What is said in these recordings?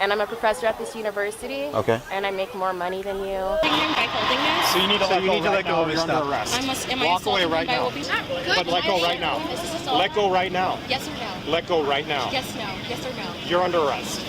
And I'm a professor at this university. Okay. And I make more money than you. By holding this? So you need to let go of his stuff. Walk away right now. But let go right now. Let go right now. Yes or no? Let go right now. Yes, no. Yes or no? You're under arrest.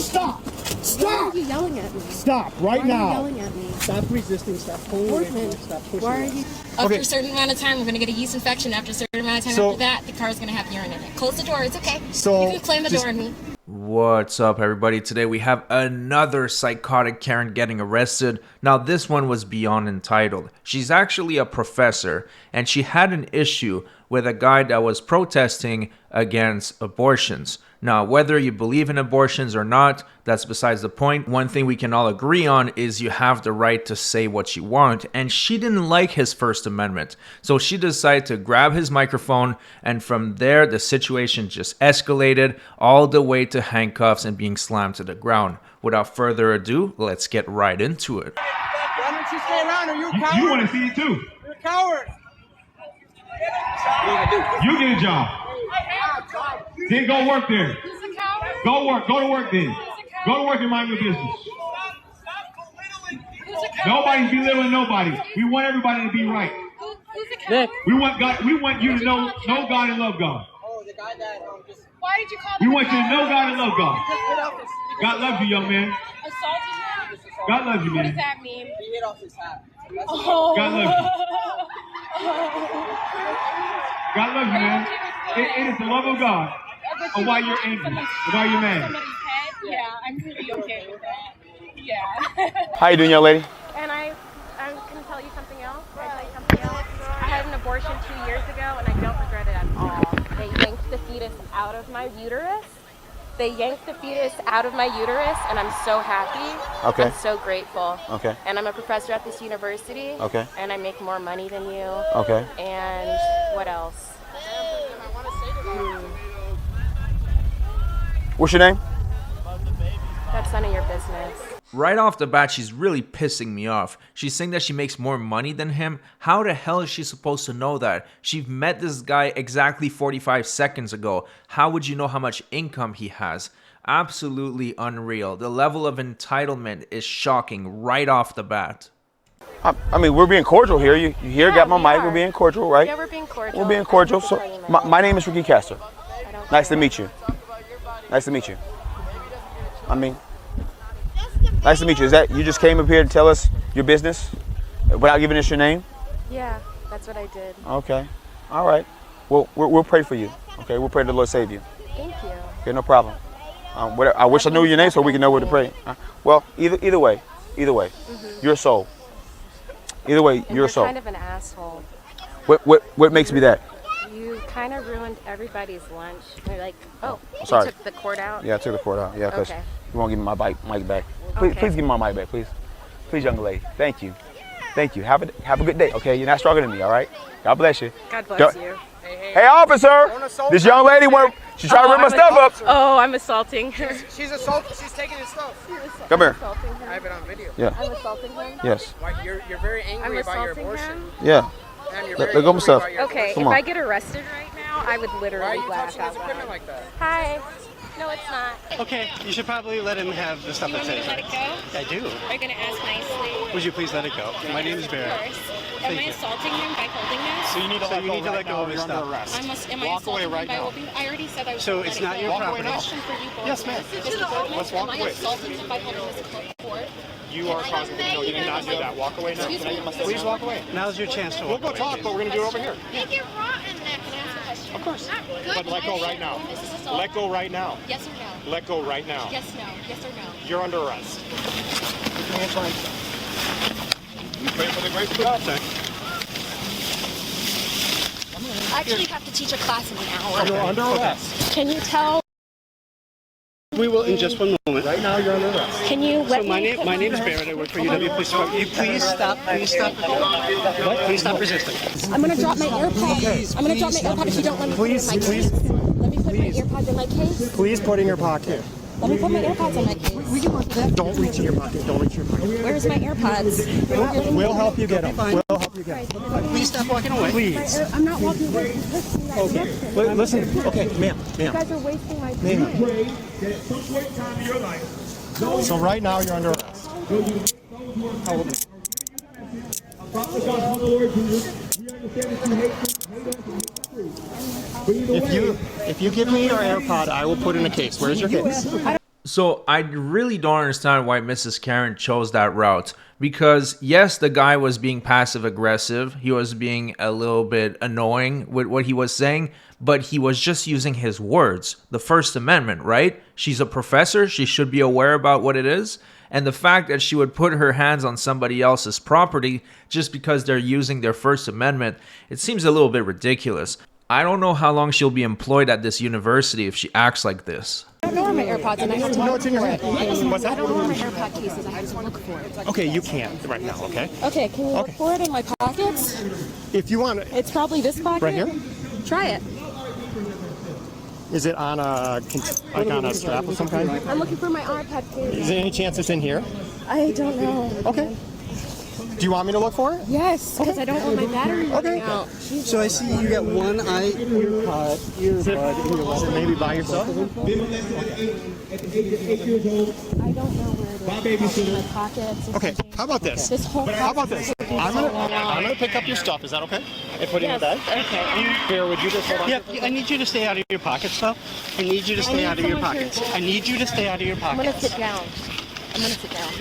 Stop! Stop! Why are you yelling at me? Stop right now! Why are you yelling at me? Stop resisting. Stop pulling away from me. Stop pushing. Why are you? After a certain amount of time, we're going to get a yeast infection. After a certain amount of time after that, the car's going to have urine in it. Close the door. It's okay. So you can slam the door on me. What's up, everybody? Today we have another psychotic Karen getting arrested. Now this one was beyond entitled. She's actually a professor and she had an issue with a guy that was protesting against abortions. Now, whether you believe in abortions or not, that's besides the point. One thing we can all agree on is you have the right to say what you want, and she didn't like his First Amendment. So she decided to grab his microphone, and from there, the situation just escalated all the way to handcuffs and being slammed to the ground. Without further ado, let's get right into it. Why don't you stay around? Are you a coward? You want to see it too. You're a coward. You get a job. Then go work there. Go work. Go to work then. Go to work and mind your business. Nobody's belittling nobody. We want everybody to be right. We want God. We want you to know God and love God. Oh, the guy that just... Why did you call We want you to know God and love God. God loves you, young man. assaulting him? God loves you, What does man. that mean? He hit off his hat. God loves you. God loves you, man. It is the love of God. Or why you're angry. Or why you're mad. Somebody's head? Yeah, I'm pretty okay with that. Yeah. How you doing, young lady? And I can tell you something else. Can I tell you something else? I had an abortion 2 years ago, and I don't regret it at all. They yanked the fetus out of my uterus. And I'm so happy. Okay. I'm so grateful. Okay. And I'm a professor at this university. Okay. And I make more money than you. Okay. And what else? What's your name? That's none of your business. Right off the bat, she's really pissing me off. She's saying that she makes more money than him. How the hell is she supposed to know that? She met this guy exactly 45 seconds ago. How would you know how much income he has? Absolutely unreal. The level of entitlement is shocking right off the bat. I mean, we're being cordial here. You here? Yeah, Got my we mic. are. We're being cordial, right? Yeah, we're being cordial. We're being cordial. So, my name is Ricky Castor. I don't Nice to care. meet you. Nice to meet you. I mean, nice to meet you. Is that you just came up here to tell us your business without giving us your name? Yeah, that's what I did. Okay. All right. Well, we'll pray for you. Okay. We'll pray the Lord save you. Thank you. Okay. No problem. I wish I knew your name so we can know where to pray. Well, either way, you're a soul. Either way, And you're a soul. kind of an asshole. What makes me that? You kind of ruined everybody's lunch. You're like, oh, sorry. you took the cord out? Yeah, I took the cord out. Yeah, because Okay. you won't give me my mic back. Please, Okay. please give me my mic back, please. Please, young lady. Thank you. Thank you. Have a good day. Okay, you're not stronger than me. All right. God bless you. God bless you. Hey, officer! This young lady she's trying to rip my stuff up. Oh, I'm assaulting her. She's assaulting. She's taking his stuff. Come here. Assaulting I him. have it on video. Yeah. I'm assaulting him. Yes. Why, you're very I'm angry about your assaulting abortion. him. Yeah. And you're Let very go of my angry stuff. about your Okay, Come if on. I get arrested right now, I would Why are literally you laugh touching out his equipment loud. like that? Hi. No, it's not. Okay, you should probably let him have the stuff You want me that's to let it go? I do. Are you going to ask nicely? Would you please let it go? My name is Of Barrett. course. Am I assaulting him by holding this? So you need to let go of his stuff. Am I Walk away assaulting right him by now. holding? I already said I was So going to it's let not it your go. property. Question for you both. Yes, ma'am. Mr. Goldman, Let's walk am away. I assaulting him by holding this cord? You are causing me. No, you did not do that. Walk away now. Please walk away. Now's your chance to walk away. We'll go talk, but we're going to do it over here. Make it rotten there. Can I ask a question? Of course. Good But let go right now. This is assault. Let go right now. Yes or no? Let go right now. Yes, no. Yes or no? You're under arrest. You pray for the grace of God, sir. I actually have to teach a class in an hour. You're under arrest. Can you tell? We will in just one moment. Right now, you're under arrest. Can you let So my me? name is Barrett. I work for UW Police Department. You please stop. Please stop. What? Please stop resisting. I'm gonna drop my AirPod. I'm gonna drop my AirPod if you don't let me put it in my case. Let me put my AirPods in my case. Please put in your pocket. Let me put my AirPods in my case. Don't reach in your pocket. Don't reach in your pocket. Where's my AirPods? We'll help you get them. We'll help you get them. Please stop walking away. Please. I'm not walking away. Okay. Listen. Okay, ma'am. You guys are wasting my time. Ma'am. Pray that at some point in time in your life, So right now you're under arrest. How old are you? Father God, from the Lord Jesus, we understand that you hate us but either way, If you give me your AirPod, I will put in a case. Where's your case? So I really don't understand why Mrs. Karen chose that route, because yes, the guy was being passive aggressive, he was being a little bit annoying with what he was saying, but he was just using his words. The First Amendment, right? She's a professor, she should be aware about what it is, and the fact that she would put her hands on somebody else's property just because they're using their First Amendment, it seems a little bit ridiculous. I don't know how long she'll be employed at this university if she acts like this. I don't know where my AirPods and I have to No, look it's in your for head. it. What's I that? don't know where my AirPod case is. I have to look for it. Okay, you can right now, okay? Okay, can you look for it in my pockets? If you want it, It's probably this pocket. right here. Try it. Is it on a strap of some kind? I'm looking for my iPad case. Is there any chance it's in here? I don't know. Okay. Do you want me to look for it? Yes, because I don't want my battery running Okay. out. So I see you got one earbud in your Is it maybe by yourself? at the age of 8 years old, I don't know where it is. In my pockets. Okay, how about this? This whole How about this? I'm gonna pick up your stuff. Is that okay? And put it in your bag. Okay. Here, would you just hold on? Yeah, I need you to stay out of your pockets, though. I need you to stay out of your someone pockets. to- I need you to stay out of your I'm gonna pockets. sit down. I'm gonna sit down.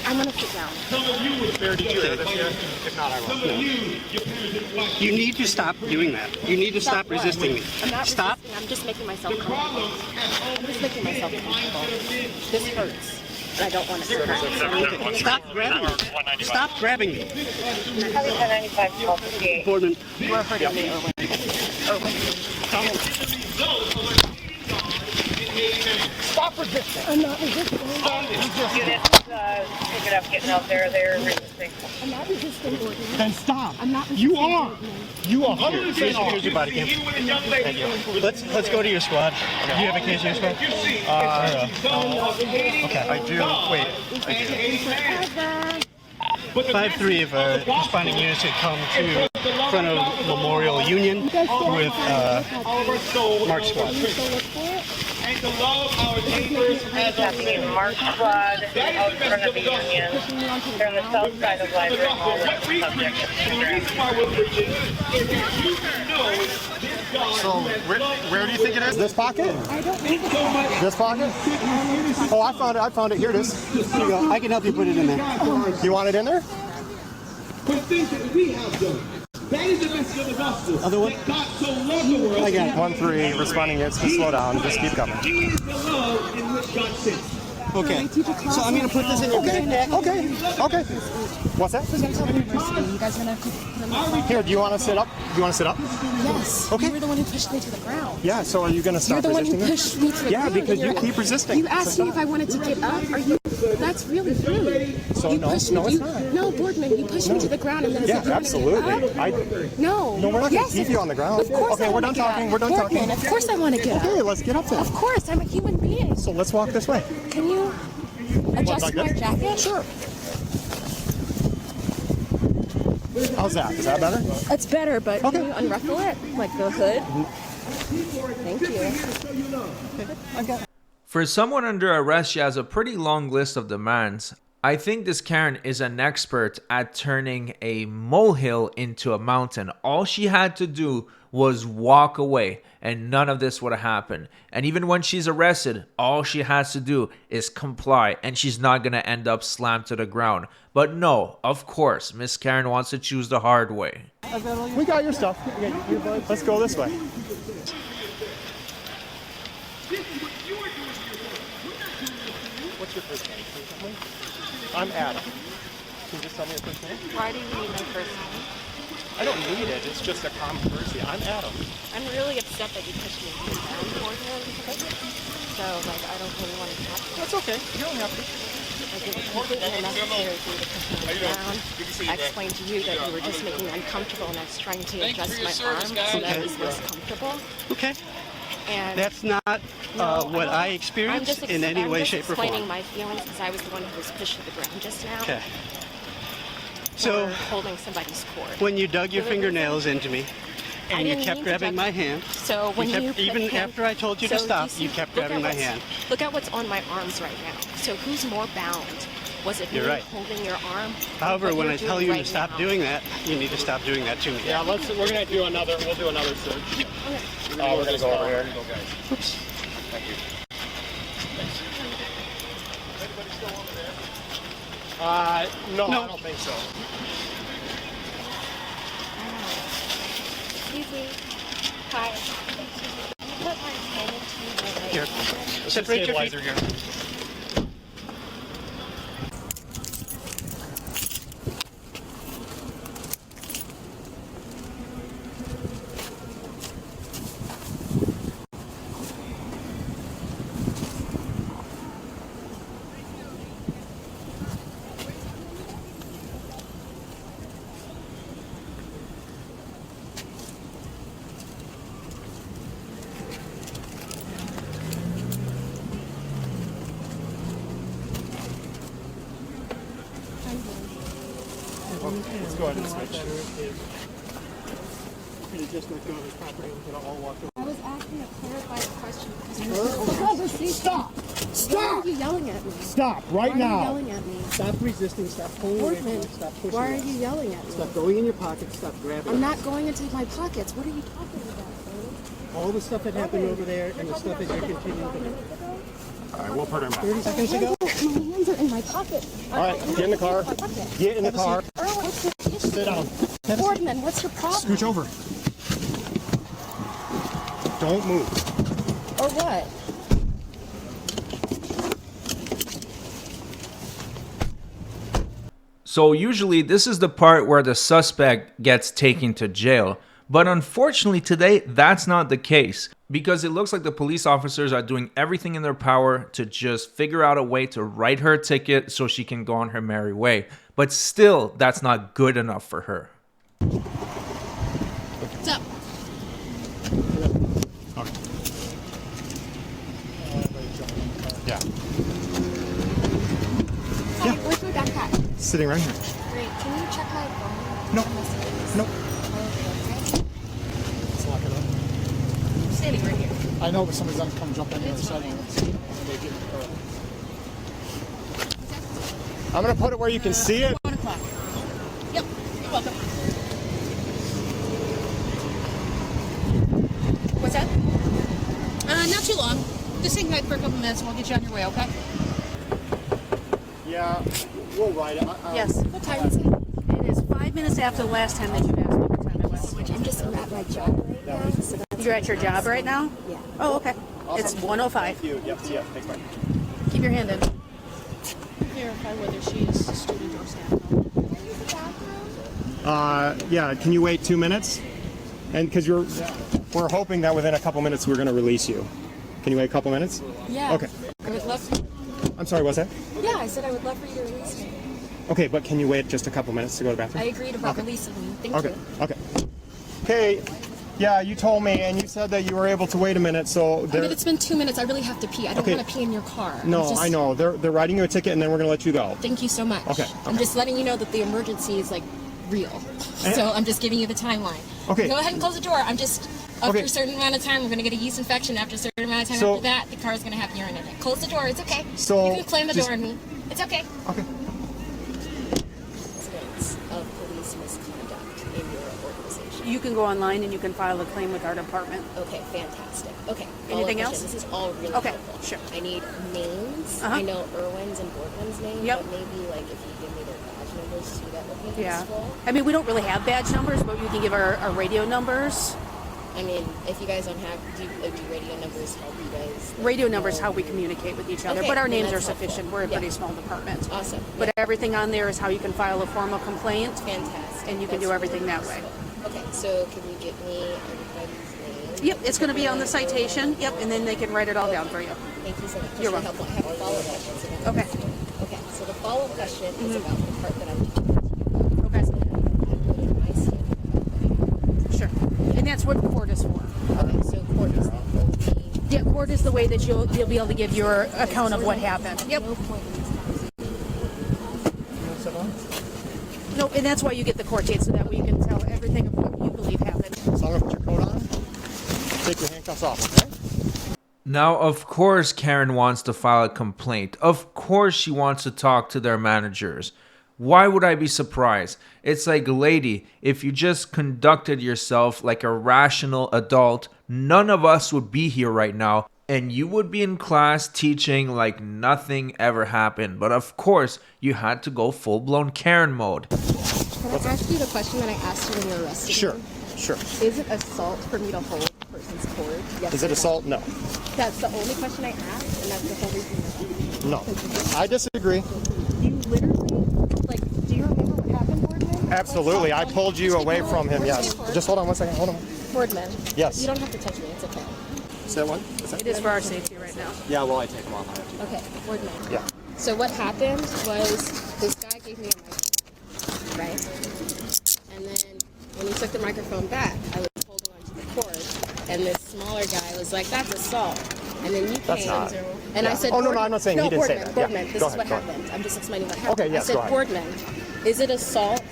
I'm gonna sit down. Where did you hear this here? If not, I will. You need to stop doing that. You need to stop resisting me. I'm not Stop. resisting. I'm just making myself comfortable. I'm just making myself comfortable. This hurts. And I don't want it to hurt. Stop grabbing me. Stop grabbing me. Boardman. You are hurting me, Owen. Stop resisting. I'm not resisting. Pick it up, getting out there, they're resisting. I'm not resisting, Gordon. Then stop. I'm not resisting. You are. You are. Here's your body cam. Thank you. Let's go to your squad. Do you have a case in your squad? Okay, I do. Wait. I do. 5-3 of responding units had come to front of Memorial Union with Mark Squad. and to love our neighbors as ourselves. Mark Squad out front of the Union. They're on the south side of Library Hall. The reason why we're preaching is that you can know this God. So where do you think it is? This pocket? I don't know. This pocket? Oh, I found it. I found it. Here it is. Here you go. I can help you put it in there. You want it in there? For things that we have done. That is the message of the gospel. Other one? That God so loved the world. I got it. 1-3 responding units. Just slow down. Just keep coming. He is the love in which God sits. Okay. So I'm going to put this in your backpack. Okay. Okay. What's that? You guys gonna put them on? Here, do you want to sit up? Do you want to sit up? Yes. Okay. You were the one who pushed me to the ground. Yeah, so are you going to You're stop the one who resisting pushed me to the Yeah, ground. because and you you're- keep resisting. You asked me if I wanted to get up. Are you? That's really rude. So you no, pushed no, me. it's not. No, Boardman, you pushed me to the ground and then Yeah, said you absolutely. want to get up. No. No, we're not going Yes, to keep you on the ground. Of course Okay, I we're wanna done get talking. up. We're done Boardman, talking. of course I want to get up. Okay, let's get up there. Of course, I'm a human being. So let's walk this way. Can you adjust like my this? jacket? Sure. How's that? Is that better? It's better, but Okay. can you unruffle it? Like the hood? Thank you. For someone under arrest, she has a pretty long list of demands. I think this Karen is an expert at turning a molehill into a mountain. All she had to do was walk away and none of this would have happened. And even when she's arrested, all she has to do is comply and she's not going to end up slammed to the ground. But no, of course, Miss Karen wants to choose the hard way. We got your stuff. Let's go this way. What's your first name? I'm Adam. Can you just tell me your first name? Why do you need my first name? I don't need it. It's just a common courtesy. I'm Adam. I'm really upset that you pushed me to the ground for him. So, like, I don't really want to talk to you. That's okay. You don't have to. Like, it was completely unnecessary for you to push me to the ground. I explained to you that you were just making me uncomfortable and I was trying to adjust my arm so that it was less comfortable. Okay. And That's not what I experienced in any way, shape, or form. I'm just explaining my feelings because I was the one who was pushed to the ground just now. Okay. So, holding somebody's cord. when you dug your fingernails into me, and you kept grabbing my hand, so when even after I told you to stop, you kept grabbing my hand. Look at what's on my arms right now. So who's more bound? Was it me holding your arm? However, when I tell you to stop doing that, you need to stop doing that to me. Yeah, we'll do another search. We're gonna go over here. Oops. Thank you. No, I don't think so. Excuse me. Hi. Put my hand into my leg. Here. Separate your feet. Here. Let's go ahead and switch. You just let go of his property. We're gonna all walk away. I was asking a clarifying question. Stop! Stop! Why are you yelling at me? Stop right now! Why are you yelling at me? Stop resisting. Stop pulling away from it. Stop pushing. Why are you yelling at me? Stop going in your pocket. Stop grabbing. I'm not going into my pockets. What are you talking about, all the stuff that happened over there and the stuff that you're continuing to do. All right, we'll put her in back. 30 seconds ago. My hands are in my pocket. All right, get in the car. Get in the car. What's your issue? Sit down. Boardman, what's your problem? Scooch over. Don't move. Or what? So usually this is the part where the suspect gets taken to jail. But unfortunately today, that's not the case, because it looks like the police officers are doing everything in their power to just figure out a way to write her a ticket so she can go on her merry way. But still, that's not good enough for her. What's up? Yeah. Hi, where's my backpack? Sitting right here. Great. Can you check my phone? No. No. Let's lock it up. I'm standing right here. I know, but somebody's gonna come jump on the other side. I'm gonna put it where you can see it. 1 o'clock. Yep. You're welcome. What's that? Not too long. Just hang tight for a couple minutes and we'll get you on your way, okay? Yeah, we'll write it. Yes. What time is it? It is 5 minutes after the last time that you asked me what time it was. I'm just at my job right now. So that's You're at your job right now? Yeah. Oh, okay. It's 1:05. Thank you. Yep, see ya. Thanks, bye. Keep your hand in. Verify whether she is a student or staff. Yeah, can you wait 2 minutes? And because we're hoping that within a couple minutes we're going to release you. Can you wait a couple minutes? Yeah. Okay. I would love to. I'm sorry, what's that? Yeah, I said I would love for you to release me. Okay, but can you wait just a couple minutes to go to the bathroom? I agreed about releasing me. Thank you. Okay. Okay. Yeah, you told me, and you said that you were able to wait a minute, so I mean, it's been 2 minutes. I really have to pee. I don't want to pee in your car. No, I know. They're writing you a ticket, and then we're going to let you go. Thank you so much. Okay. I'm just letting you know that the emergency is, like, real. So I'm just giving you the timeline. Okay. Go ahead and close the door. I'm just, after a certain amount of time, we're going to get a yeast infection. After a certain amount of time after that, the car is going to have urine in it. Close the door. It's okay. So you can slam the door on me. It's okay. Okay. Incidents of police misconduct in your organization. You can go online and you can file a claim with our department. Okay, fantastic. Okay. Anything else? This is all really helpful. Sure. I need names. I know Irwin's and Boardman's names, but maybe like if you give me their badge numbers too, that would be useful. I mean, we don't really have badge numbers, but you can give our radio numbers. I mean, if you guys don't have, do radio numbers help you guys? Radio numbers how we communicate with each other, Okay, but our then names are that's sufficient. helpful. We're a pretty small department. Awesome. But everything on there is how you can file a formal complaint. Fantastic. And you can do everything that way. Okay, so can you give me everybody's name? Yep, it's going to be on the citation. Yep, and then they can write it all down for you. Thank you so much. You're welcome. I have a follow-up question. Okay. Okay, so the follow-up question is about the part that I'm teaching. Okay. So Sure. And that's what court is for. okay, so court is the only Yeah, court is the way that you'll be able to give your account of what happened. Yep. No, and that's why you get the court date, so that way you can tell everything of what you believe happened. So I'm gonna put your coat on. Take your handcuffs off, okay? Now, of course, Karen wants to file a complaint. Of course, she wants to talk to their managers. Why would I be surprised? It's like, lady, if you just conducted yourself like a rational adult, none of us would be here right now, and you would be in class teaching like nothing ever happened. But of course, you had to go full-blown Karen mode. Can I ask you the question that I asked you when you were arrested? Sure, sure. Is it assault for me to hold a person's cord? Yes. Is it assault? No. That's the only question I asked, and that's the whole reason. No. I disagree. You literally, like, do you remember what happened, Boardman? Absolutely. I pulled you away from him, yes. Just hold on one second. Hold on. Boardman. Yes. You don't have to touch me. It's okay. Is that one? It is for our safety right now. Yeah, well, I take them off. Okay, Boardman. Yeah. So what happened was this guy gave me a microphone, right? And then when he took the microphone back, I was holding onto the cord, and this smaller guy was like, "That's assault." And then you came, and I said, "Oh no, I'm not saying he didn't say that." Boardman, Yeah. this is what happened. I'm just explaining what happened. Okay, yes, I go said, ahead. Boardman, is it assault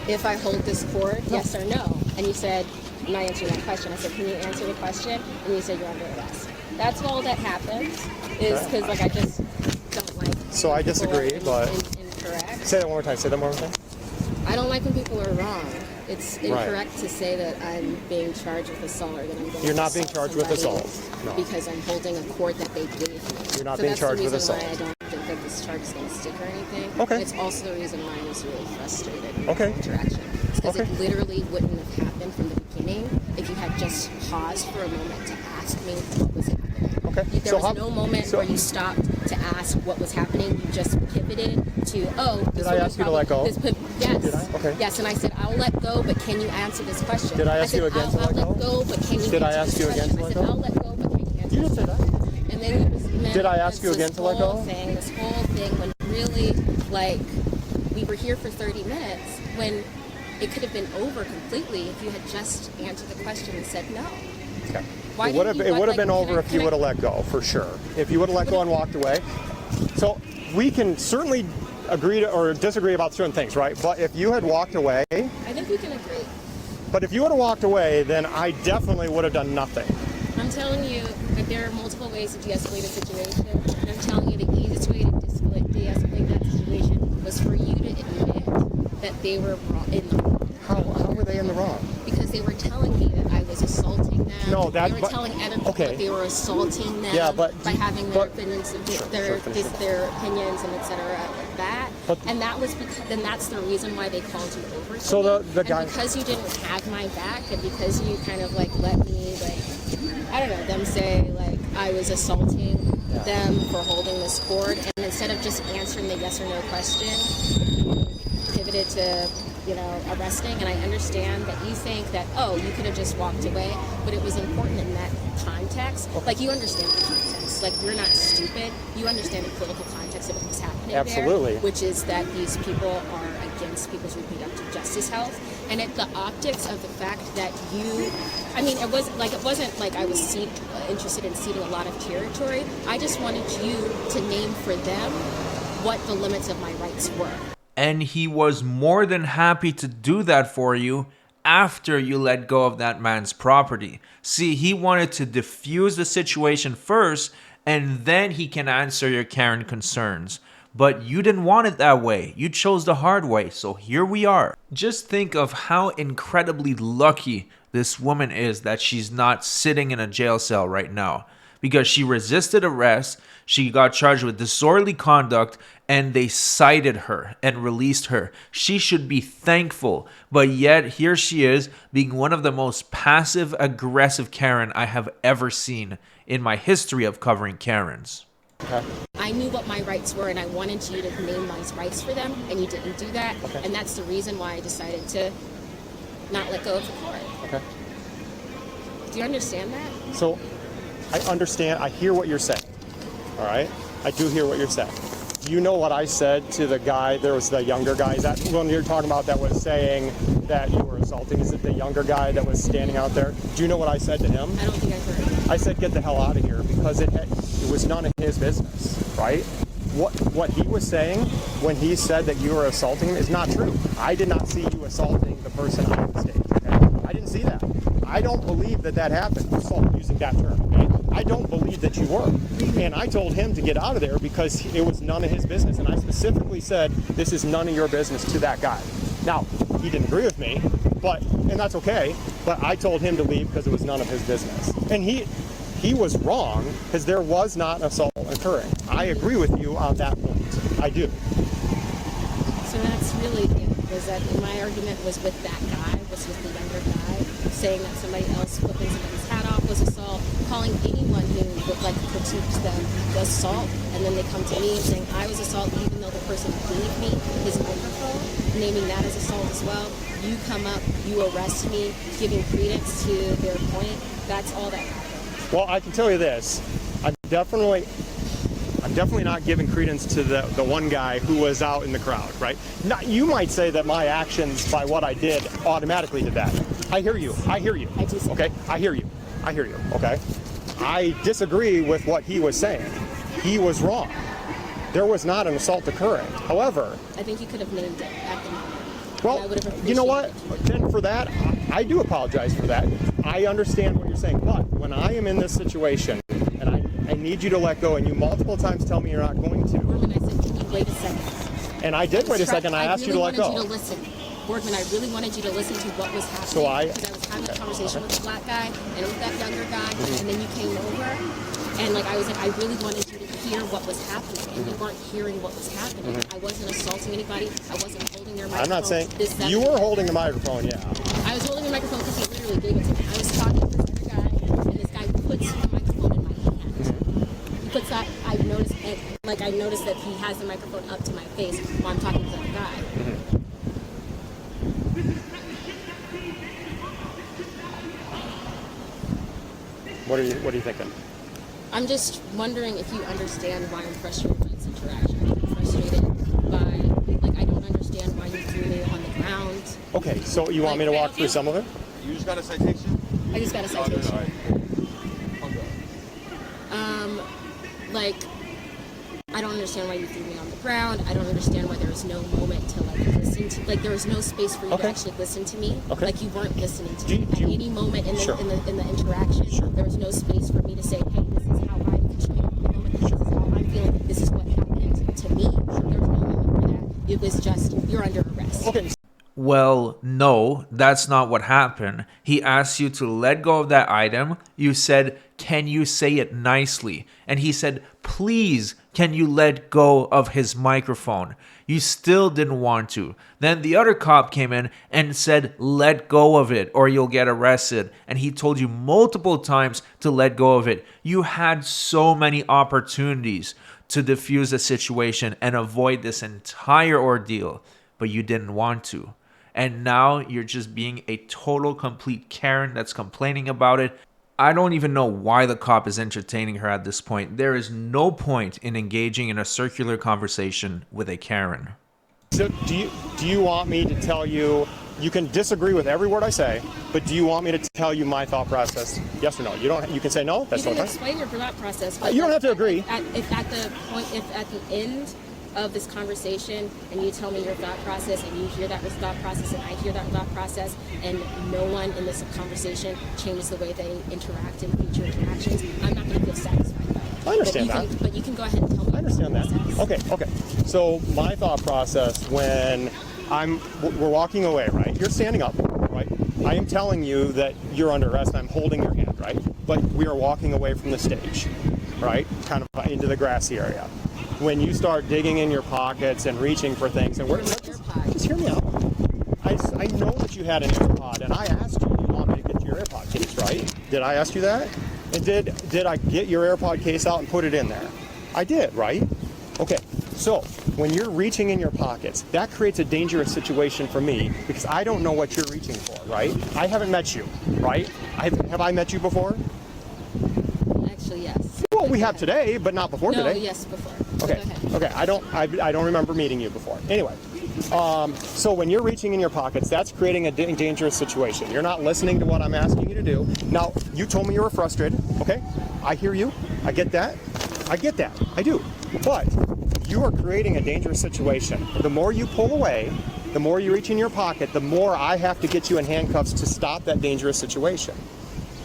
if I hold this cord? Yes or no? And you said, I'm not answering that question. I said, can you answer the question? And you said, you're under arrest. That's all that happened, is because like I just don't like. So I disagree, but incorrect. Say that one more time. Say that one more time. I don't like when people are wrong. It's incorrect to say that I'm being charged with assault or that I'm going You're to not being charged with assault. No. because I'm holding a cord that they gave me. You're not being charged with assault. Why I don't think that this charge is going to stick or anything. Okay. It's also the reason why I was really frustrated with Okay. the interaction. Because Okay. it literally wouldn't have happened from the beginning if you had just paused for a moment to ask me what was happening. Okay. There was no moment where you stopped to ask what was happening. You just pivoted to, oh, Did I ask you to let go? Yes. Did I? Okay. Yes, and I said, I'll let go, but can you answer this question? Did I ask you again to let go? I'll let go, but can you Did I answer ask this you again question? to let I said, go? I'll let go, but can you answer You this didn't say question? that. And then it was Did I ask you again to let go? This whole thing, when really, like, we were here for 30 minutes, when it could have been over completely if you had just answered the question and said no. Okay. Why It would have like, been over if you would have let go, for sure. If you would have let go and walked away. So we can certainly agree to, or disagree about certain things, right? But if you had walked away, I think we can agree. but if you would have walked away, then I definitely would have done nothing. I'm telling you that there are multiple ways to de-escalate a situation, and I'm telling you the easiest way to de-escalate that situation was for you to admit that they were in the wrong. How were they in the wrong? Because they were telling me that I was assaulting them. No, they were telling other people that they were assaulting them by having their opinions, their opinions, and etc. That, and that was because, then that's the reason why they called you over. So the guy, and because you didn't have my back, and because you kind of like let me like, I don't know, them say like I was assaulting them for holding this cord, and instead of just answering the yes or no question, pivoted to, you know, arresting. And I understand that you think that, oh, you could have just walked away, but it was important in that context. Like, you understand the context. Like, you're not stupid. You understand the political context of what's happening there, which is that these people are against people's reproductive justice health. And the optics of the fact that you, I mean, it wasn't like I was interested in ceding a lot of territory. I just wanted you to name for them what the limits of my rights were. And he was more than happy to do that for you after you let go of that man's property. See, he wanted to diffuse the situation first, and then he can answer your Karen concerns. But you didn't want it that way. You chose the hard way, so here we are. Just think of how incredibly lucky this woman is that she's not sitting in a jail cell right now. Because she resisted arrest, she got charged with disorderly conduct, and they cited her and released her. She should be thankful, but yet here she is being one of the most passive-aggressive Karen I have ever seen in my history of covering Karens. I knew what my rights were, and I wanted you to name those rights for them, and you didn't do that, and that's the reason why I decided to not let go of the court. Okay. Do you understand that? So, I understand. I hear what you're saying. All right? I do hear what you're saying. Do you know what I said to the guy? There was the younger guy. Is that one you're talking about that was saying that you were assaulting? Is it the younger guy that was standing out there? Do you know what I said to him? I don't think I heard. I said get the hell out of here because it was none of his business, right? What he was saying when he said that you were assaulting him is not true. I did not see you assaulting the person on the stage. Okay? I didn't see that. I don't believe that happened. Assault, using that term. Okay? I don't believe that you were. And I told him to get out of there because it was none of his business. And I specifically said, this is none of your business to that guy. Now, he didn't agree with me, and that's okay. But I told him to leave because it was none of his business. And he was wrong because there was not assault occurring. I agree with you on that point. I do. So that's really it. Was that my argument was with that guy, was with the younger guy, saying that somebody else flipping somebody's hat off was assault, calling anyone who would like critiques them assault, and then they come to me and saying I was assault even though the person gave me his microphone, naming that as assault as well. You come up, you arrest me, giving credence to their point. That's all that happened. Well, I can tell you this. I'm definitely not giving credence to the one guy who was out in the crowd, right? Now, you might say that my actions by what I did automatically did that. I hear you. I do. Okay? I hear you. Okay? I disagree with what he was saying. He was wrong. There was not an assault occurring. However, I think you could have named it at the moment. well, you know what? Then for that, I do apologize for that. I understand what you're saying, but when I am in this situation and I need you to let go and you multiple times tell me you're not going to. Boardman, I said, can you wait a second? And I did wait a second. I asked you to let go. I really wanted you to listen. Boardman, I really wanted you to listen to what was happening. So because I was having a conversation with the black guy and with that younger guy, and then you came over, and like I was like, I really wanted you to hear what was happening, and you weren't hearing what was happening. I wasn't assaulting anybody. I wasn't holding their microphone. I'm not saying you were holding the microphone. Yeah. I was holding the microphone because he literally gave it to me. I was talking to this other guy, and this guy puts the microphone in my hand. He puts that. I noticed that he has the microphone up to my face while I'm talking to the guy. What are you thinking? I'm just wondering if you understand why I'm frustrated by this interaction. I'm frustrated by, like, I don't understand why you threw me on the ground. Okay, so you want me to walk through some of it? You just got a citation? I just got a citation. Like, I don't understand why you threw me on the ground. I don't understand why there was no moment to, like, listen to, like, there was no space for you to actually listen to me. Okay. Like, you weren't listening to me. At any moment in the interaction, there was no space for me to say, hey, this is how I'm feeling. This is how I'm feeling. This is what happened to me. There was no moment for that. It was just, you're under arrest. Okay. Well, no, that's not what happened. He asked you to let go of that item. You said, can you say it nicely? And he said, please, can you let go of his microphone? You still didn't want to. Then the other cop came in and said, let go of it or you'll get arrested. And he told you multiple times to let go of it. You had so many opportunities to defuse the situation and avoid this entire ordeal, but you didn't want to. And now you're just being a total complete Karen that's complaining about it. I don't even know why the cop is entertaining her at this point. There is no point in engaging in a circular conversation with a Karen. So do you want me to tell you, you can disagree with every word I say, but do you want me to tell you my thought process? Yes or no? You don't. You can say no. That's you can okay. Explain your thought process. You don't have to agree. If at the end of this conversation and you tell me your thought process and you hear that thought process and I hear that thought process and no one in this conversation changes the way they interact in future interactions, I'm not going to feel satisfied by it. I understand that. But you can go ahead and tell me. I understand that. Okay. So my thought process when we're walking away, right? You're standing up, right? I am telling you that you're under arrest and I'm holding your hand, right? But we are walking away from the stage, right? Kind of into the grassy area. When you start digging in your pockets and reaching for things, and just hear me out. I know that you had an AirPod, and I asked you want me to get your AirPod case, right? Did I ask you that? And did I get your AirPod case out and put it in there? I did, right? Okay. So when you're reaching in your pockets, that creates a dangerous situation for me because I don't know what you're reaching for, right? I haven't met you, right? Have I met you before? Actually, yes. Well, we have today, but not before today. No, yes, before. Okay. I don't remember meeting you before. Anyway, So when you're reaching in your pockets, that's creating a dangerous situation. You're not listening to what I'm asking you to do. Now, you told me you were frustrated, okay? I hear you. I get that. I get that. I do. But you are creating a dangerous situation. The more you pull away, the more you reach in your pocket, the more I have to get you in handcuffs to stop that dangerous situation.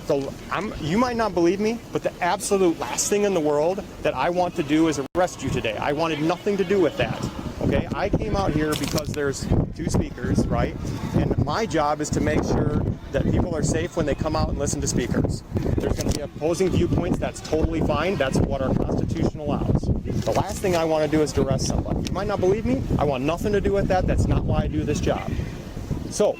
So you might not believe me, but the absolute last thing in the world that I want to do is arrest you today. I wanted nothing to do with that. Okay, I came out here because there's 2 speakers, right? And my job is to make sure that people are safe when they come out and listen to speakers. There's going to be opposing viewpoints. That's totally fine. That's what our Constitution allows. The last thing I want to do is to arrest somebody. You might not believe me. I want nothing to do with that. That's not why I do this job. So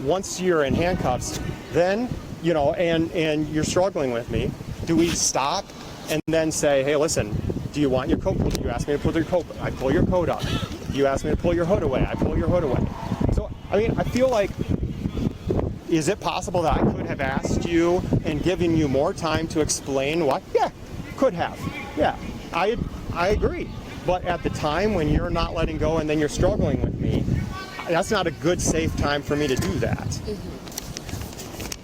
once you're in handcuffs, then, you know, and you're struggling with me, do we stop and then say, hey, listen, do you want your coat? You ask me to pull your coat. I pull your coat up. You ask me to pull your hood away. I pull your hood away. So, I mean, I feel like, is it possible that I could have asked you and given you more time to explain what? Yeah, could have. Yeah, I agree. But at the time when you're not letting go and then you're struggling with me, that's not a good, safe time for me to do that. Mm-hmm.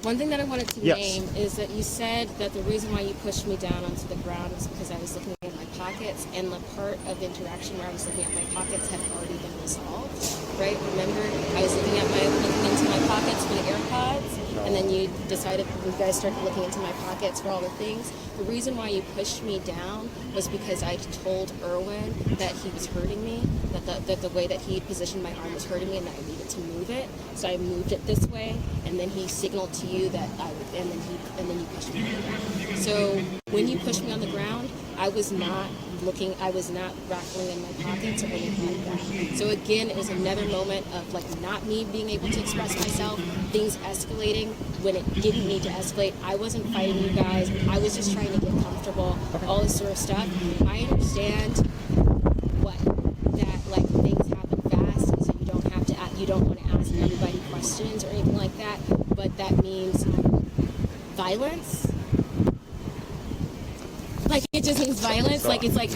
One thing that I wanted to name is that you said that the reason why you pushed me down onto the ground was because I was looking at my pockets, and the part of the interaction where I was looking at my pockets had already been resolved, right? Remember, I was looking into my pockets for the AirPods, and then you guys started looking into my pockets for all the things. The reason why you pushed me down was because I told Erwin that he was hurting me, that the way that he positioned my arm was hurting me, and that I needed to move it. So I moved it this way, and then he signaled to you that I would, and then you pushed me on the ground. So when you pushed me on the ground, I was not rattling in my pockets or anything like that. So again, it was another moment of like not me being able to express myself, things escalating when it didn't need to escalate. I wasn't fighting you guys. I was just trying to get comfortable, all this sort of stuff. I understand that like things happen fast, so you don't want to ask everybody questions or anything like that, but that means violence. Like, it just means violence. Like, it's like,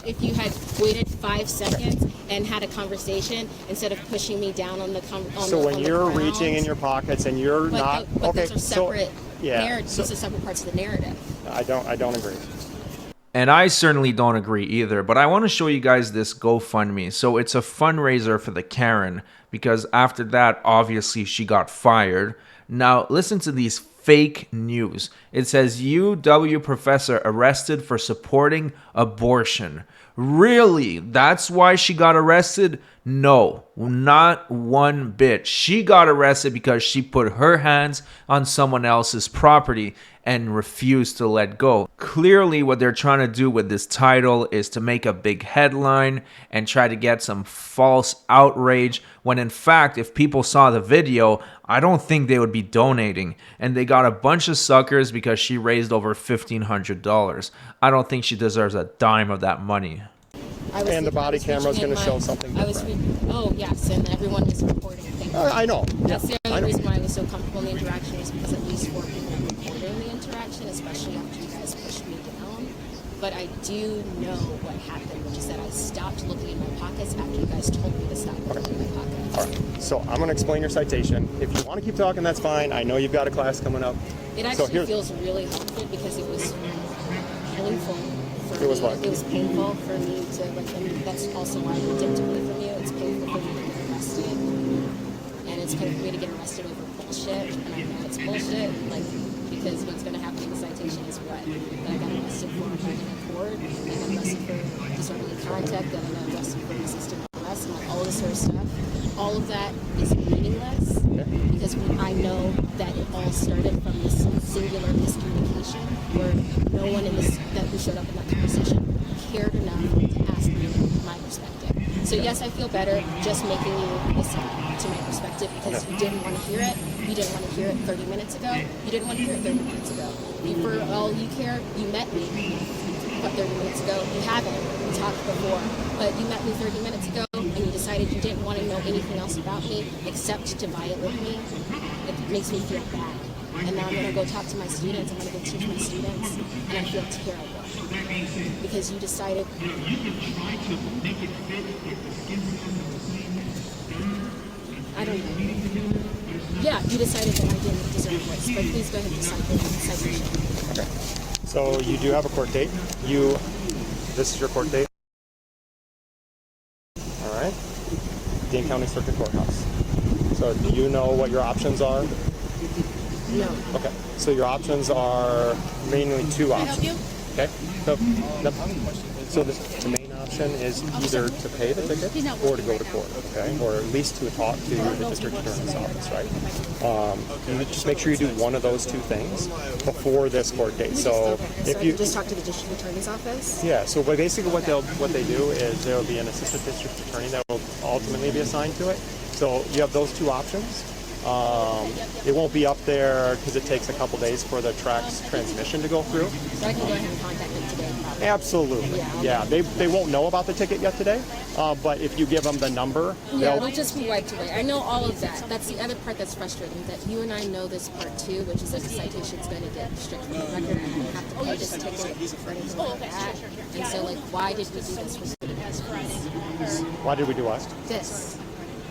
if you had waited 5 seconds and had a conversation instead of pushing me down on the So when you're reaching in your pockets and you're not... But those are separate narratives. So, those are separate parts of the narrative. I don't agree. And I certainly don't agree either, but I want to show you guys this GoFundMe. So it's a fundraiser for the Karen, because after that, obviously, she got fired. Now, listen to these fake news. It says, UW professor arrested for supporting abortion. Really? That's why she got arrested? No, not one bit. She got arrested because she put her hands on someone else's property and refused to let go. Clearly, what they're trying to do with this title is to make a big headline and try to get some false outrage, when in fact, if people saw the video, I don't think they would be donating. And they got a bunch of suckers because she raised over $1,500. I don't think she deserves a dime of that money. And the body camera is going to show something different. Yes, and everyone was recording. I know. That's the only reason why I was so comfortable in the interaction, is because at least 4 people were recording the interaction, especially after you guys pushed me down. But I do know what happened, which is that I stopped looking in my pockets after you guys told me to stop looking in my pockets. All right. So I'm going to explain your citation. If you want to keep talking, that's fine. I know you've got a class coming up. It actually feels really helpful because it was painful. It was what? It was painful for me to, and that's also why I dipped away from you. It's painful for me to get arrested. And it's painful for me to get arrested over bullshit. And I know it's bullshit, because what's going to happen in the citation is what? That I got arrested for holding a cord, and I got arrested for disorderly conduct, that I got arrested for resisting arrest, and all this sort of stuff. All of that is meaningless because I know that it all started from this singular miscommunication where no one who showed up in that conversation cared enough to ask me my perspective. So yes, I feel better just making you listen to my perspective because you didn't want to hear it. You didn't want to hear it 30 minutes ago. You didn't want to hear it 30 minutes ago. For all you care, you met me 30 minutes ago. You haven't. We talked before. But you met me 30 minutes ago and you decided you didn't want to know anything else about me except to violate me. It makes me feel bad. And now I'm going to go talk to my students. I'm going to go teach my students. And I feel terrible. because you decided. You can try to make it fit if the skin tones are the same. I don't know. Yeah, you decided that I didn't deserve a voice, but please go ahead and cite the citation. Okay. So you do have a court date. This is your court date. All right. Dane County Circuit Courthouse. So do you know what your options are? No. Okay. So your options are mainly two options. Okay. So the main option is either to pay the ticket or to go to court, okay, or at least to talk to the district attorney's office, right? You just make sure you do one of those two things before this court date. So if you just talk to the district attorney's office. Yeah. So basically, what they do is there will be an assistant district attorney that will ultimately be assigned to it. So you have those two options. It won't be up there because it takes a couple days for the track's transmission to go through. So I can go ahead and contact them today. Probably. Absolutely. Yeah. They won't know about the ticket yet today, but if you give them the number, it'll just be wiped away. I know all of that. That's the other part that's frustrating. That you and I know this part too, which is that the citation's going to get strict from the record, and I don't have to pay this ticket or anything like that. And so, like, why did we do this? Why did we do what? This.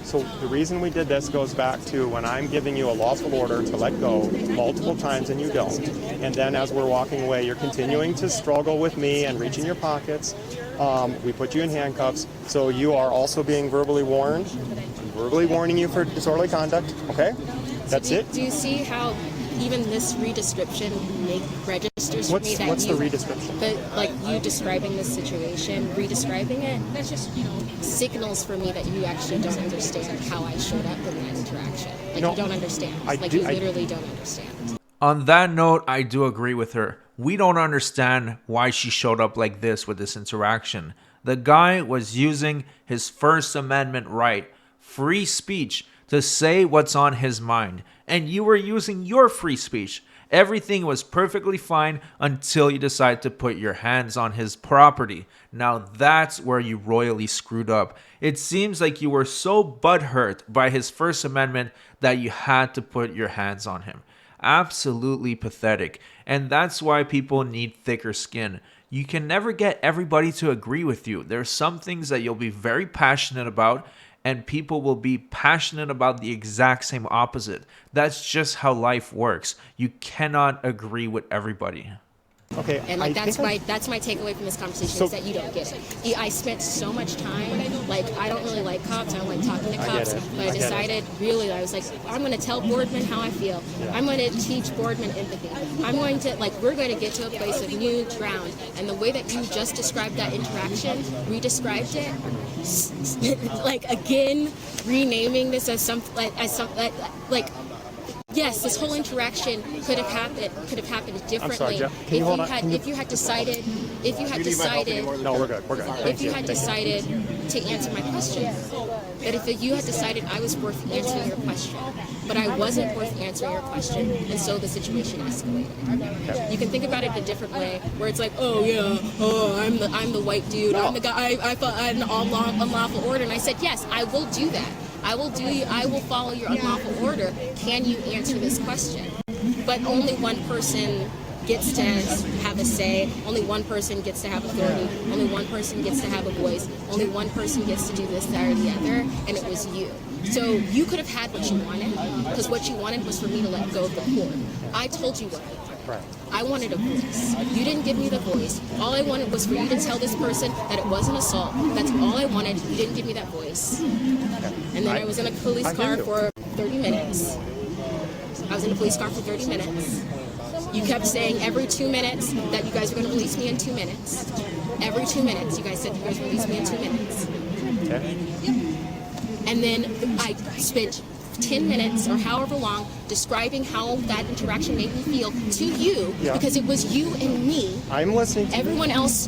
So the reason we did this goes back to when I'm giving you a lawful order to let go multiple times and you don't. And then as we're walking away, you're continuing to struggle with me and reach in your pockets. We put you in handcuffs. So you are also being verbally warned. I'm verbally warning you for disorderly conduct. Okay? That's it. Do you see how even this re-description registers for me that what's the re-description? But like you describing this situation, re-describing it, that's just signals for me that you actually don't understand how I showed up in that interaction. Like you don't understand. You literally don't understand. On that note, I do agree with her. We don't understand why she showed up like this with this interaction. The guy was using his First Amendment right, free speech, to say what's on his mind. And you were using your free speech. Everything was perfectly fine until you decide to put your hands on his property. Now that's where you royally screwed up. It seems like you were so butthurt by his First Amendment that you had to put your hands on him. Absolutely pathetic. And that's why people need thicker skin. You can never get everybody to agree with you. There are some things that you'll be very passionate about, and people will be passionate about the exact same opposite. That's just how life works. You cannot agree with everybody. Okay, and like that's my takeaway from this conversation is that you don't get it. I spent so much time, like I don't really like cops, I don't like talking to cops, but I decided really, I was like, I'm going to tell Boardman how I feel. I'm going to teach Boardman empathy. I'm going to, we're going to get to a place of new ground. And the way that you just described that interaction, re-described it, again, renaming this as yes, this whole interaction could have happened differently. If you had decided No, we're good. If you had decided to answer my question. But if you had decided I was worth answering your question, but I wasn't worth answering your question, and so the situation escalated. You can think about it a different way, where it's like, I'm the white dude, I'm the guy, I thought I had an unlawful order, and I said, yes, I will do that. I will follow your unlawful order. Can you answer this question? But only one person gets to have a say. Only one person gets to have authority. Only one person gets to have a voice. Only one person gets to do this, that, or the other, and it was you. So you could have had what you wanted, because what you wanted was for me to let go of the court. I told you what I wanted. Right. I wanted a voice. You didn't give me the voice. All I wanted was for you to tell this person that it wasn't assault. That's all I wanted. You didn't give me that voice. And then I was in a police car for 30 minutes. You kept saying every 2 minutes that you guys were going to release me in 2 minutes. Every 2 minutes, you guys said you guys would release me in 2 minutes. Okay. And then I spent 10 minutes or however long describing how that interaction made me feel to you, because it was you and me. I'm listening. Everyone else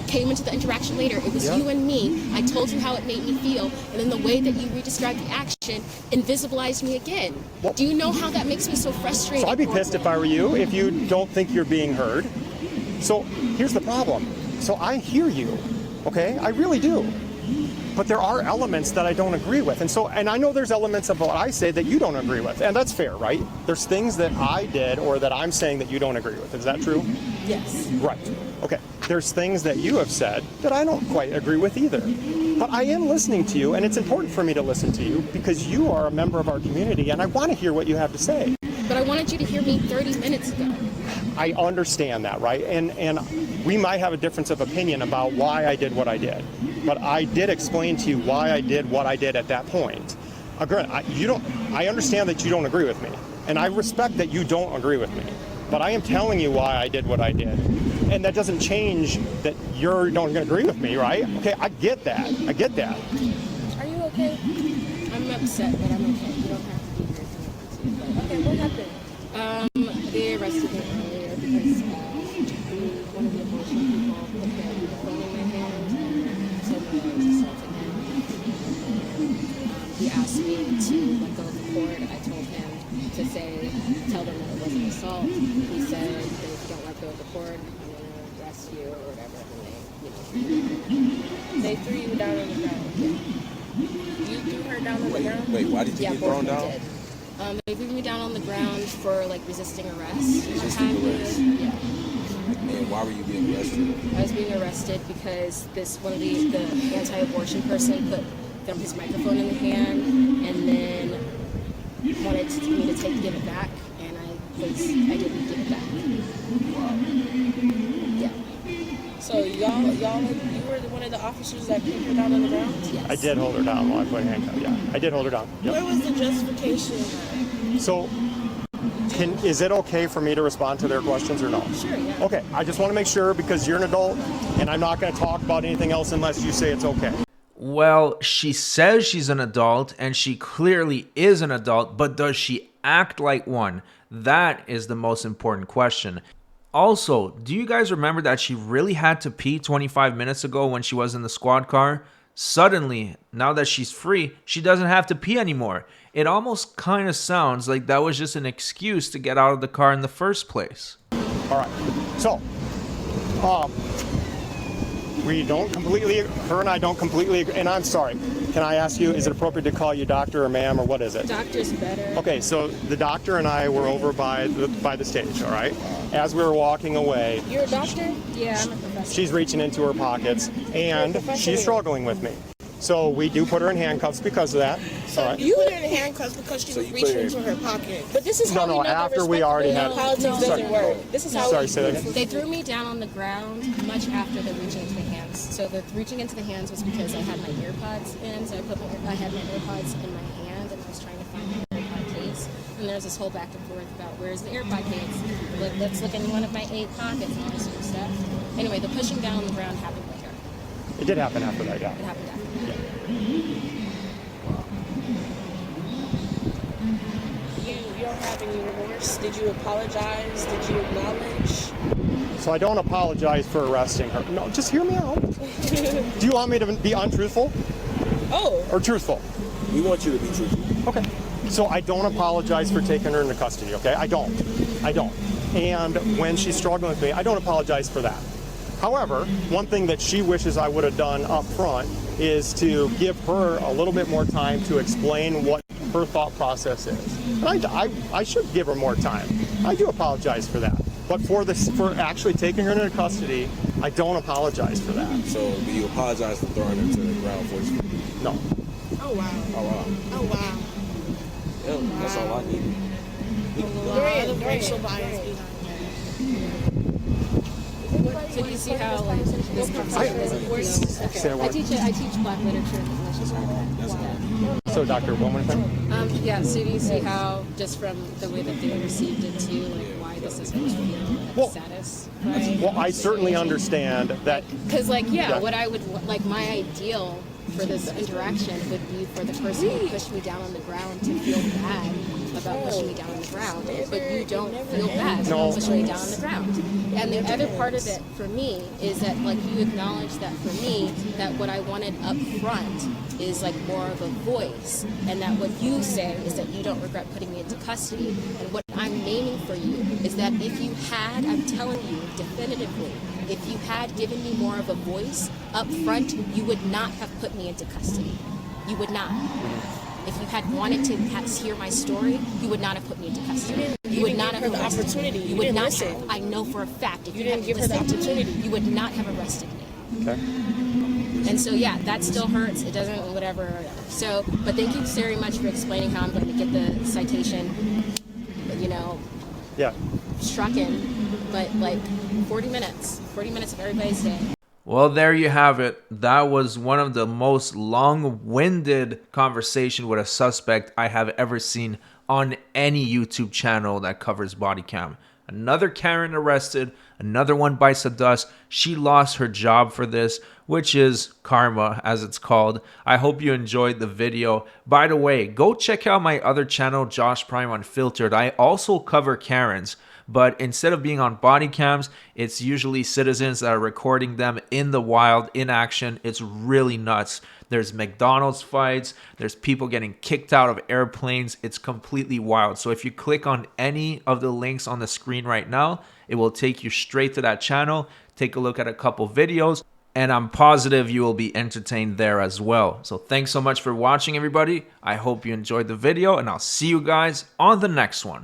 came into the interaction later. It was you and me. I told you how it made me feel, and then the way that you re-described the action invisibilized me again. Well, do you know how that makes me so frustrated? So I'd be pissed if I were you, if you don't think you're being heard. So here's the problem. So I hear you, okay? I really do. But there are elements that I don't agree with. And I know there's elements of what I say that you don't agree with. And that's fair, right? There's things that I did or that I'm saying that you don't agree with. Is that true? Yes. Right. Okay. there's things that you have said that I don't quite agree with either. But I am listening to you, and it's important for me to listen to you because you are a member of our community, and I want to hear what you have to say. But I wanted you to hear me 30 minutes ago. I understand that, right? And we might have a difference of opinion about why I did what I did. But I did explain to you why I did what I did at that point. Again, I understand that you don't agree with me, and I respect that you don't agree with me. But I am telling you why I did what I did. And that doesn't change that you don't agree with me, right? Okay, I get that. I get that. Are you okay? I'm upset, but I'm okay. You don't have to be here. Okay, what happened? They arrested me earlier because one of the abortion people put their phone in my hand and told me I was assaulting him. He asked me to let go of the cord. I told him to tell them that it wasn't assault. He said that if you don't let go of the cord, I'm going to arrest you or whatever. And They threw you down on the ground. You threw her down on the ground? Wait, why did you get thrown down? did. They threw me down on the ground for like resisting arrest. Resisting arrest? Yeah. And why were you being arrested? I was being arrested because one of the anti-abortion person put his microphone in the hand and then wanted me to give it back, and I didn't give it back. Yeah. So you were one of the officers that put her down on the ground? Yes. I did hold her down while I put handcuffs. Yeah, I did hold her down. Yep. Where was the justification? So, is it okay for me to respond to their questions or no? Sure, yeah. Okay, I just want to make sure because you're an adult, and I'm not going to talk about anything else unless you say it's okay. Well, she says she's an adult, and she clearly is an adult, but does she act like one? That is the most important question. Also, do you guys remember that she really had to pee 25 minutes ago when she was in the squad car? Suddenly, now that she's free, she doesn't have to pee anymore. It almost kind of sounds like that was just an excuse to get out of the car in the first place. All right, so, her and I don't completely agree, and I'm sorry. Can I ask you, is it appropriate to call you doctor or ma'am, or what is it? Doctor's better. Okay, so the doctor and I were over by the stage, all right? As we were walking away. You're a doctor? Yeah, I'm a professor. She's reaching into her pockets, and she's struggling with me. So we do put her in handcuffs because of that. So you put her in handcuffs because she was reaching into her pocket. But this is how we know after we already had politics doesn't work. This is how They threw me down on the ground much after the reaching into the hands. So the reaching into the hands was because I had my earpods in, so I had my earpods in my hand and I was trying to find my earpod case. And there's this whole back and forth about where's the earpod case? Let's look in one of my 8 pockets and all this sort of stuff. Anyway, the pushing down on the ground happened later. It did happen after that, yeah. It happened after. You don't have any remorse? Did you apologize? Did you acknowledge? So I don't apologize for arresting her. No, just hear me out. Do you want me to be untruthful? Oh. Or truthful? We want you to be truthful. Okay. So I don't apologize for taking her into custody, okay? I don't. And when she's struggling with me, I don't apologize for that. However, one thing that she wishes I would have done up front is to give her a little bit more time to explain what her thought process is. And I should give her more time. I do apologize for that. But for actually taking her into custody, I don't apologize for that. So do you apologize for throwing her to the ground forcefully? No. Oh, wow. Oh, wow. Oh, wow. Yeah, that's all I need. There is racial bias behind that. So do you see how this conversation doesn't feel? I teach Black literature and English as well. So Dr. Bowman, yeah, so do you see how, just from the way that they received it too, like why this is going to feel status? Right? Well, I certainly understand that. Because, what I would, my ideal for this interaction would be for the person who pushed me down on the ground to feel bad about pushing me down on the ground, but you don't feel bad about pushing me down on the ground. And the other part of it for me is that you acknowledge that for me, that what I wanted up front is more of a voice, and that what you say is that you don't regret putting me into custody. And what I'm naming for you is that if you had, I'm telling you definitively, if you had given me more of a voice up front, you would not have put me into custody. You would not. If you had wanted to hear my story, you would not have put me into custody. You would not have give her the opportunity. You would didn't not listen. have. I know for a fact if You you didn't had give her the listened, opportunity. you would not have arrested me. Okay. And so yeah, that still hurts. It doesn't, whatever. So, but thank you very much for explaining how I'm going to get the citation, you know, Yeah. struck in. But like 40 minutes of everybody's day. Well, there you have it. That was one of the most long-winded conversation with a suspect I have ever seen on any YouTube channel that covers body cam. Another Karen arrested, another one bites the dust. She lost her job for this, which is karma, as it's called. I hope you enjoyed the video. By the way, go check out my other channel, Josh Prime Unfiltered. I also cover Karens, but instead of being on body cams, it's usually citizens that are recording them in the wild, in action. It's really nuts. There's McDonald's fights. There's people getting kicked out of airplanes. It's completely wild. So if you click on any of the links on the screen right now, it will take you straight to that channel. Take a look at a couple videos, and I'm positive you will be entertained there as well. So thanks so much for watching, everybody. I hope you enjoyed the video, and I'll see you guys on the next one.